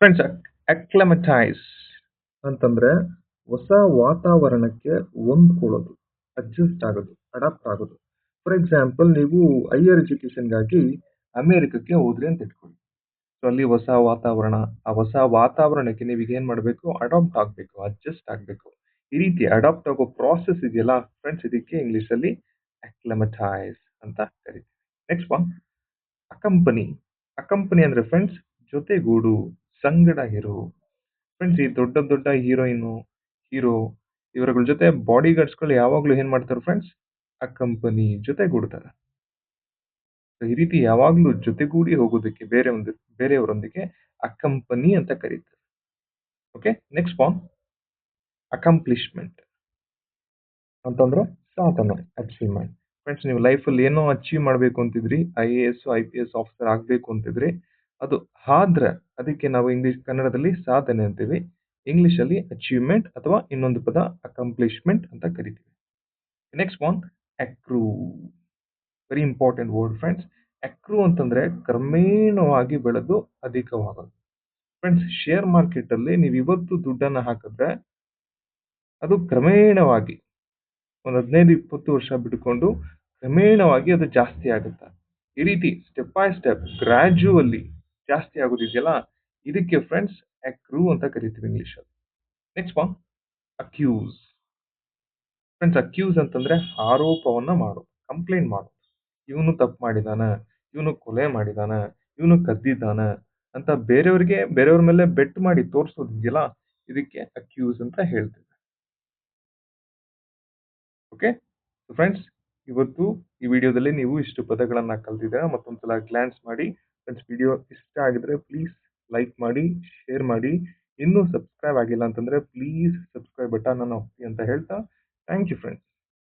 Friends, acclimatise ಅಂತಂದ್ರೆ ಹೊಸ ವಾತಾವರಣಕ್ಕೆ ಹೊಂದ್ಕೊಳ್ಳೋದು, ಅಡ್ಜಸ್ಟ್ ಆಗೋದು, ಅಡಾಪ್ಟ್ ಆಗೋದು. ಫಾರ್ ಎಕ್ಸಾಂಪಲ್, ನೀವು ಹೈಯರ್ ಎಜುಕೇಶನ್ಗಾಗಿ ಅಮೆರಿಕಕ್ಕೆ ಹೋದ್ರಿ ಅಂತ ಇಟ್ಕೊಳ್ಳಿ. ಸೊ ಅಲ್ಲಿ ಹೊಸ ವಾತಾವರಣ, ಆ ಹೊಸ ವಾತಾವರಣಕ್ಕೆ ನೀವೀಗ ಏನ್ ಮಾಡಬೇಕು? ಅಡಾಪ್ಟ್ ಆಗಬೇಕು, ಅಡ್ಜಸ್ಟ್ ಆಗಬೇಕು. ಈ ರೀತಿ ಅಡಾಪ್ಟ್ ಆಗೋ ಪ್ರಾಸೆಸ್ ಇದೆಯಲ್ಲ ಫ್ರೆಂಡ್ಸ್, ಇದಕ್ಕೆ ಇಂಗ್ಲಿಷ್ ಅಲ್ಲಿ ಅಕ್ಲಮಟೈಸ್ ಅಂತ ಕರಿತೀವಿ. Next one, accompany. ಅಕಂಪನಿ ಅಂದ್ರೆ ಫ್ರೆಂಡ್ಸ್ ಜೊತೆಗೂಡು, ಸಂಗಡ ಇರು. ಫ್ರೆಂಡ್ಸ್, ಈ ದೊಡ್ಡ ದೊಡ್ಡ ಹೀರೋ ಇವರುಗಳ ಜೊತೆ ಬಾಡಿ ಗಾರ್ಡ್ಸ್ಗಳು ಯಾವಾಗ್ಲೂ ಏನ್ ಮಾಡ್ತಾರೆ ಫ್ರೆಂಡ್ಸ್? ಅಕಂಪನಿ, ಜೊತೆಗೂಡ್ತಾರೆ. So, ಈ ರೀತಿ ಯಾವಾಗ್ಲೂ ಜೊತೆಗೂಡಿ ಹೋಗೋದಕ್ಕೆ ಬೇರೆಯವರೊಂದಿಗೆ ಅಕಂಪನಿ ಅಂತ ಕರೀತಾರೆ. ಓಕೆ, ನೆಕ್ಸ್ಟ್ ಒನ್, ಅಕಂಪ್ಲಿಷ್ಮೆಂಟ್ ಅಂತಂದ್ರೆ ಸಾಧನೆ, ಅಚೀವ್ಮೆಂಟ್. ಫ್ರೆಂಡ್ಸ್, ನೀವು ಲೈಫಲ್ಲಿ ಏನೋ ಅಚೀವ್ ಮಾಡಬೇಕು ಅಂತಿದ್ರಿ, IAS IPS ಆಫೀಸರ್ ಆಗಬೇಕು ಅಂತಿದ್ರಿ, ಅದು ಆದ್ರೆ ಅದಕ್ಕೆ ನಾವು ಕನ್ನಡದಲ್ಲಿ ಸಾಧನೆ ಅಂತೀವಿ, ಇಂಗ್ಲಿಷ್ ಅಲ್ಲಿ ಅಚೀವ್ಮೆಂಟ್ ಅಥವಾ ಇನ್ನೊಂದು ಪದ ಅಕಂಪ್ಲಿಷ್ಮೆಂಟ್ ಅಂತ ಕರಿತೀವಿ. Next one, accrue. Very important word friends. Accrue ಅಂತಂದ್ರೆ ಕ್ರಮೇಣವಾಗಿ ಬೆಳೆದು ಅಧಿಕವಾಗೋದು. ಫ್ರೆಂಡ್ಸ್, ಶೇರ್ ಮಾರ್ಕೆಟ್ ಅಲ್ಲಿ ನೀವು ಇವತ್ತು ದುಡ್ಡನ್ನ ಹಾಕಿದ್ರೆ ಅದು ಕ್ರಮೇಣವಾಗಿ ಒಂದು 15-20 ವರ್ಷ ಬಿಟ್ಕೊಂಡು ಕ್ರಮೇಣವಾಗಿ ಅದು ಜಾಸ್ತಿ ಆಗುತ್ತೆ. ಈ ರೀತಿ ಸ್ಟೆಪ್ ಬೈ ಸ್ಟೆಪ್ ಗ್ರಾಜುವಲಿ ಜಾಸ್ತಿ ಆಗೋದಿದೆಯಲ್ಲ, ಇದಕ್ಕೆ ಫ್ರೆಂಡ್ಸ್ ಅಕ್ರೂ ಅಂತ ಕರಿತೀವಿ ಇಂಗ್ಲಿಷ್ ಅಲ್ಲಿ. Next one, accuse. Friends, accuse ಅಂತಂದ್ರೆ ಆರೋಪವನ್ನ ಮಾಡೋದು, ಕಂಪ್ಲೇಂಟ್ ಮಾಡೋದು. ಇವನು ತಪ್ಪು ಮಾಡಿದಾನ, ಇವನು ಕೊಲೆ ಮಾಡಿದಾನ, ಇವನು ಕದ್ದಿದ್ದಾನ ಅಂತ ಬೇರೆಯವ್ರ ಮೇಲೆ ಬೆಟ್ ಮಾಡಿ ತೋರಿಸೋದಿದೆಯಲ್ಲ, ಇದಕ್ಕೆ ಅಕ್ಯೂಸ್ ಅಂತ ಹೇಳ್ತೀವಿ. ಓಕೆ ಫ್ರೆಂಡ್ಸ್, ಇವತ್ತು ಈ ವಿಡಿಯೋದಲ್ಲಿ ನೀವು ಇಷ್ಟು ಪದಗಳನ್ನ ಕಲ್ತಿದ್ದೀರಾ. ಮತ್ತೊಂದ್ಸಲ ಗ್ಲಾನ್ಸ್ ಮಾಡಿ. ಫ್ರೆಂಡ್ಸ್, ವಿಡಿಯೋ ಇಷ್ಟ ಆಗಿದ್ರೆ ಪ್ಲೀಸ್ ಲೈಕ್ ಮಾಡಿ, ಶೇರ್ ಮಾಡಿ. ಇನ್ನೂ ಸಬ್ಸ್ಕ್ರೈಬ್ ಆಗಿಲ್ಲ ಅಂತಂದ್ರೆ ಪ್ಲೀಸ್ ಸಬ್ಸ್ಕ್ರೈಬ್ ಬಟನ್ ಅನ್ನು ಒತ್ತಿ ಅಂತ ಹೇಳ್ತಾ ಥ್ಯಾಂಕ್ ಯು ಫ್ರೆಂಡ್ಸ್.